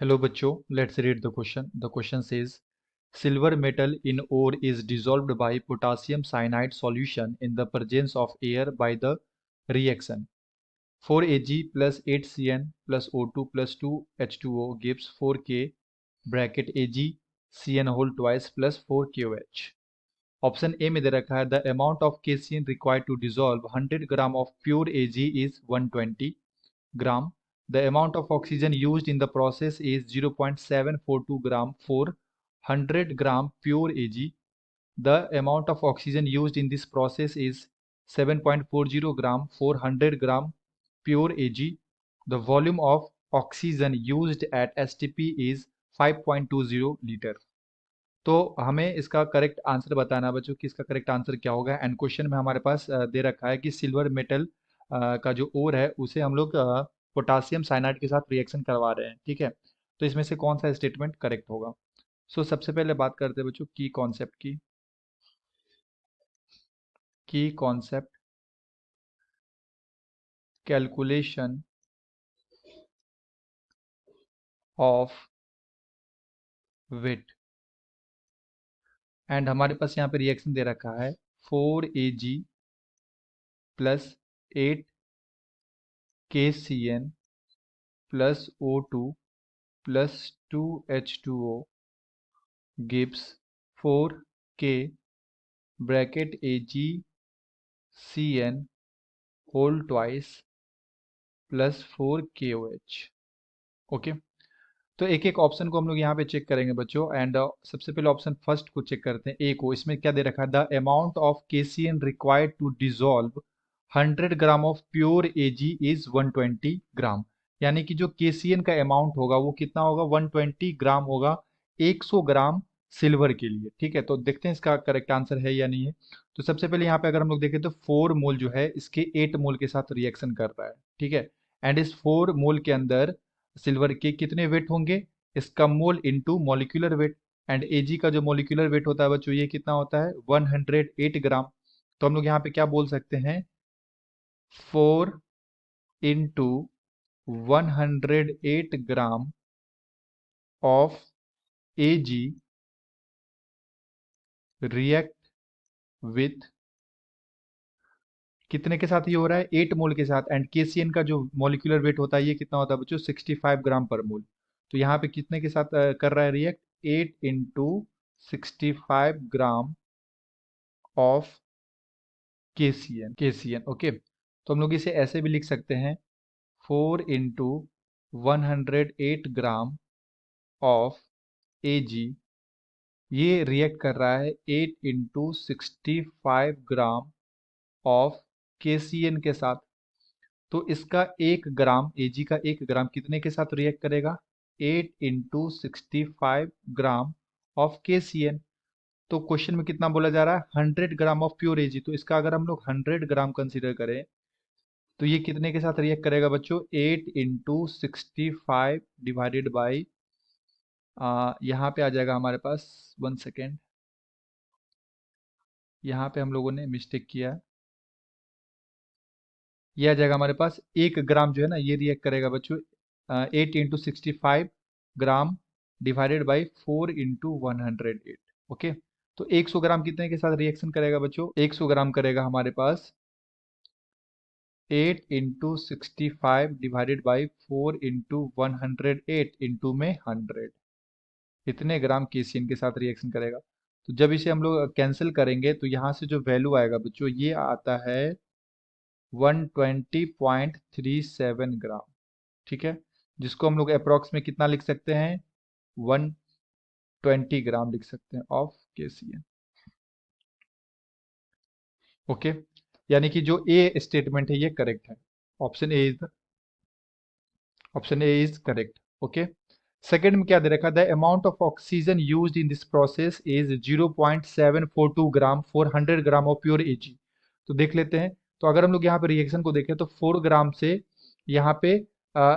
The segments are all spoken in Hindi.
Hello बच्चों, let's read the question. The question says, silver metal in ore is dissolved by potassium cyanide solution in the presence of air by the reaction. 4Ag plus 8Cn plus O2 plus 2H2O gives 4K bracket Ag Cn whole twice plus 4KOH. Option A में दे रखा है the amount of KCN required to dissolve 100 gram of pure Ag is 120 gram. The amount of oxygen used in the process is 0.742 gram for 100 gram pure Ag. The amount of oxygen used in this process is 7.40 gram for 100 gram pure Ag. The volume of oxygen used at STP is 5.20 liter. तो हमें इसका करेक्ट आंसर बताना है बच्चों कि इसका करेक्ट आंसर क्या होगा। एंड क्वेश्चन में हमारे पास दे रखा है कि सिल्वर मेटल का जो ओर है उसे हम लोग पोटासियम साइनाइड के साथ रिएक्शन करवा रहे हैं। ठीक है, तो इसमें से कौन सा स्टेटमेंट करेक्ट होगा। सबसे पहले बात करते हैं बच्चों की कॉन्सेप्ट की concept calculation of weight. And हमारे पास यहाँ पे रिएक्शन दे रखा है 4Ag plus 8KCN plus O2 plus 2H2O gives 4K bracket AgCN whole twice plus 4KOH। Okay, तो एक एक ऑप्शन को हम लोग यहाँ पे चेक करेंगे बच्चों। एंड सबसे पहले ऑप्शन फर्स्ट को चेक करते हैं, ए को। इसमें क्या दे रखा है, the amount of KCN required to dissolve 100 gram of pure Ag is 120 gram. यानी कि जो KCN का अमाउंट होगा वो कितना होगा, 120 ग्राम होगा 100 ग्राम सिल्वर के लिए। ठीक है, तो देखते हैं इसका करेक्ट आंसर है या नहीं है। तो सबसे पहले यहाँ पे अगर हम लोग देखें तो 4 मोल जो है इसके 8 मोल के साथ रिएक्शन कर रहा है। ठीक है, एंड इस 4 मोल के अंदर सिल्वर के कितने वेट होंगे, इसका mole into molecular weight. And Ag का जो मॉलिक्यूलर वेट होता है बच्चों ये कितना होता है, 108 ग्राम। तो हम लोग यहाँ पे क्या बोल सकते हैं, 4 into 108 gram of Ag react with, कितने के साथ ये हो रहा है, 8 मोल के साथ। एंड KCN का जो मॉलिक्यूलर वेट होता है ये कितना होता है बच्चों, 65 ग्राम पर मोल। तो यहाँ पे कितने के साथ कर रहा है react, 8 into 65 gram of KCN। Okay, तो हम लोग इसे ऐसे भी लिख सकते हैं, 4 इंटू 108 ग्राम ऑफ Ag ये रिएक्ट कर रहा है 8 इंटू 65 ग्राम ऑफ KCN के साथ। तो इसका 1 ग्राम Ag का 1 ग्राम कितने के साथ रिएक्ट करेगा, 8 इंटू 65 ग्राम ऑफ KCN। तो क्वेश्चन में कितना बोला जा रहा है, 100 ग्राम ऑफ प्योर Ag। तो इसका अगर हम लोग 100 ग्राम कंसीडर करें तो ये कितने के साथ रिएक्ट करेगा बच्चों, 8 इंटू 65 डिवाइडेड बाई, यहाँ पे आ जाएगा हमारे पास, 1 सेकेंड, यहाँ पे हम लोगों ने मिस्टेक किया। ये आ जाएगा हमारे पास 1 ग्राम जो है ना ये रिएक्ट करेगा बच्चों 8 into 65 gram divided by 4 into 108। Okay, तो 100 ग्राम कितने के साथ रिएक्शन करेगा बच्चों, 100 ग्राम करेगा हमारे पास 8 into 65 divided by 4 into 108 into में 100, इतने ग्राम KCN के साथ रिएक्शन करेगा। तो जब इसे हम लोग कैंसिल करेंगे तो यहाँ से जो वैल्यू आएगा बच्चों ये आता है 120.37 ग्राम। ठीक है, जिसको हम लोग अप्रोक्स में कितना लिख सकते हैं, 120 ग्राम लिख सकते हैं ऑफ KCN। ओके, यानी कि जो ए स्टेटमेंट है ये करेक्ट है। Option A is correct. Okay, second में क्या दे रखा है, the amount of oxygen used in this process is 0.742 gram for 100 gram of pure Ag। तो देख लेते हैं, तो अगर हम लोग यहाँ पे रिएक्शन को देखें तो 4 ग्राम से यहाँ पे आ,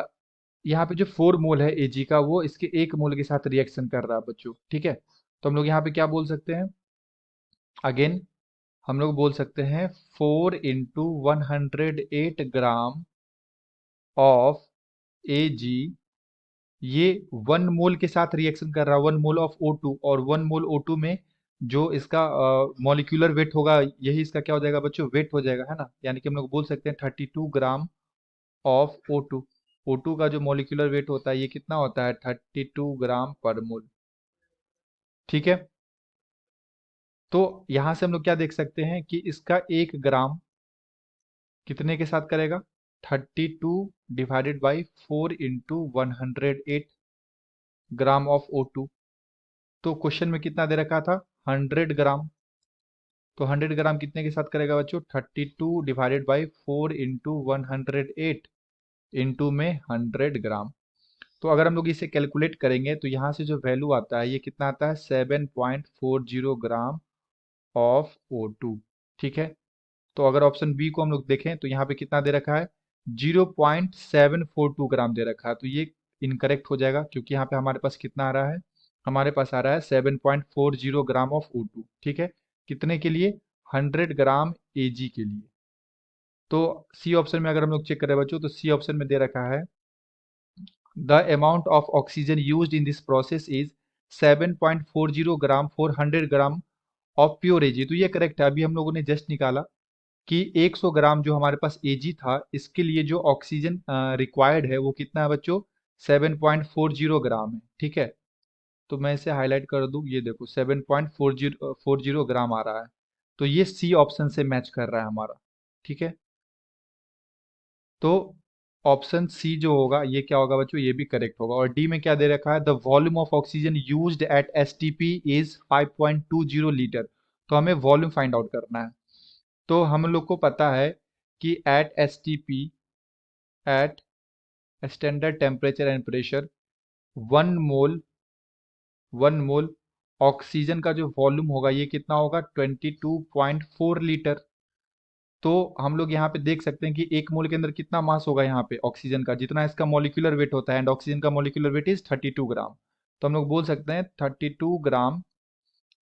यहाँ पे जो 4 मोल है Ag का वो इसके 1 मोल के साथ रिएक्शन कर रहा है बच्चों। ठीक है, तो हम लोग यहाँ पे क्या बोल सकते हैं, अगेन हम लोग बोल सकते हैं 4 इंटू 108 ग्राम ऑफ Ag ये 1 मोल के साथ रिएक्शन कर रहा है, 1 मोल ऑफ O2, और 1 मोल O2 में जो इसका मॉलिक्यूलर वेट होगा, यही इसका क्या हो जाएगा बच्चों, वेट हो जाएगा, है ना। यानी कि हम लोग बोल सकते हैं 32 ग्राम ऑफ O2। O2 का जो मॉलिक्यूलर वेट होता है ये कितना होता है, 32 ग्राम/मोल। ठीक है। तो यहां से हम लोग क्या देख सकते हैं कि इसका 1 ग्राम कितने के साथ करेगा, 32 / 4 × 108 ग्राम ऑफ O2। तो क्वेश्चन में कितना दे रखा था, 100 ग्राम। तो 100 ग्राम कितने के साथ करेगा बच्चों, 32 / 4 × 108 इंटू में 100 ग्राम। तो अगर हम लोग इसे कैलकुलेट करेंगे तो यहाँ से जो वैल्यू आता है ये कितना आता है, 7.40 ग्राम ऑफ O2। ठीक है। तो अगर ऑप्शन बी को हम लोग देखें तो यहाँ पे कितना दे रखा है, 0.742 ग्राम दे रखा है। तो ये इनकरेक्ट हो जाएगा, क्योंकि यहाँ पे हमारे पास कितना आ रहा है, हमारे पास आ रहा है 7.40 ग्राम ऑफ O2। ठीक है। कितने के लिए, 100 ग्राम Ag के लिए। तो सी ऑप्शन में अगर हम लोग चेक करें बच्चों, तो सी ऑप्शन में दे रखा है the amount of oxygen used in this process is 7.40 gram for 100 gram of pure Ag। तो ये करेक्ट है। अभी हम लोगों ने जस्ट निकाला कि 100 ग्राम जो हमारे पास Ag था, इसके लिए जो ऑक्सीजन रिक्वायर्ड है वो कितना है बच्चों, 7.40 ग्राम है। ठीक है। तो मैं इसे हाईलाइट कर दूं, ये देखो 7.40 ग्राम आ रहा है। तो ये सी ऑप्शन से मैच कर रहा है हमारा। ठीक है। तो ऑप्शन सी जो होगा ये क्या होगा बच्चों, ये भी करेक्ट होगा। और डी में क्या दे रखा है, the volume of oxygen used eight STP is 5.20 litre. तो हमें वॉल्यूम फाइंड आउट करना है। तो हम लोग को पता है कि at STP, at standard temperature and pressure, 1 mole 1 mole oxygen का जो वॉल्यूम होगा ये कितना होगा, 22.4 लीटर। तो हम लोग यहाँ पे देख सकते हैं कि 1 मोल के अंदर कितना मास होगा, यहाँ पे ऑक्सीजन का जितना इसका मॉलिक्यूलर वेट होता है, एंड ऑक्सीजन का मॉलिक्यूलर वेट इज 32 ग्राम। तो हम लोग बोल सकते हैं 32 ग्राम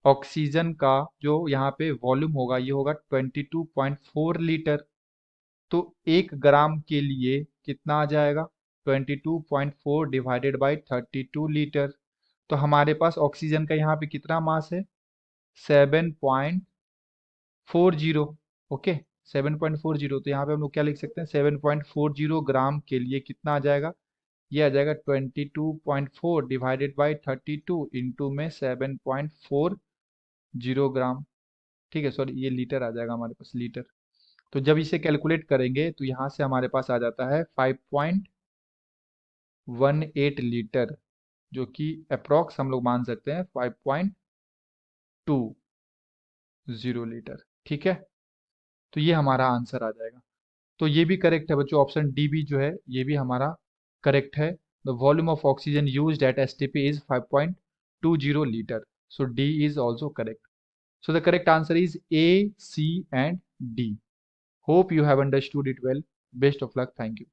ऑक्सीजन का जो यहाँ पे वॉल्यूम होगा ये होगा 22.4 लीटर। तो 1 ग्राम के लिए कितना आ जाएगा, 22.4 डिवाइडेड बाई 32 लीटर। तो हमारे पास ऑक्सीजन का यहाँ पे कितना मास है, 7.40। ओके, 7.40। तो यहाँ पे हम लोग क्या लिख सकते हैं, 7.40 ग्राम के लिए कितना आ जाएगा, ये आ जाएगा 22.4 डिवाइडेड बाई 32 इंटू में 7.40 ग्राम। ठीक है, सॉरी ये लीटर आ जाएगा हमारे पास, लीटर। तो जब इसे कैलकुलेट करेंगे तो यहाँ से हमारे पास आ जाता है 5.18 लीटर, जो कि अप्रॉक्स हम लोग मान सकते हैं 5.20 लीटर। ठीक है। तो ये हमारा आंसर आ जाएगा। तो ये भी करेक्ट है बच्चों, ऑप्शन डी भी जो है ये भी हमारा करेक्ट है। The volume of oxygen used eight STP is 5.20 litre. So D is also correct. So the correct answer is A, C and D. Hope you have understood it well. Best of luck. Thank you.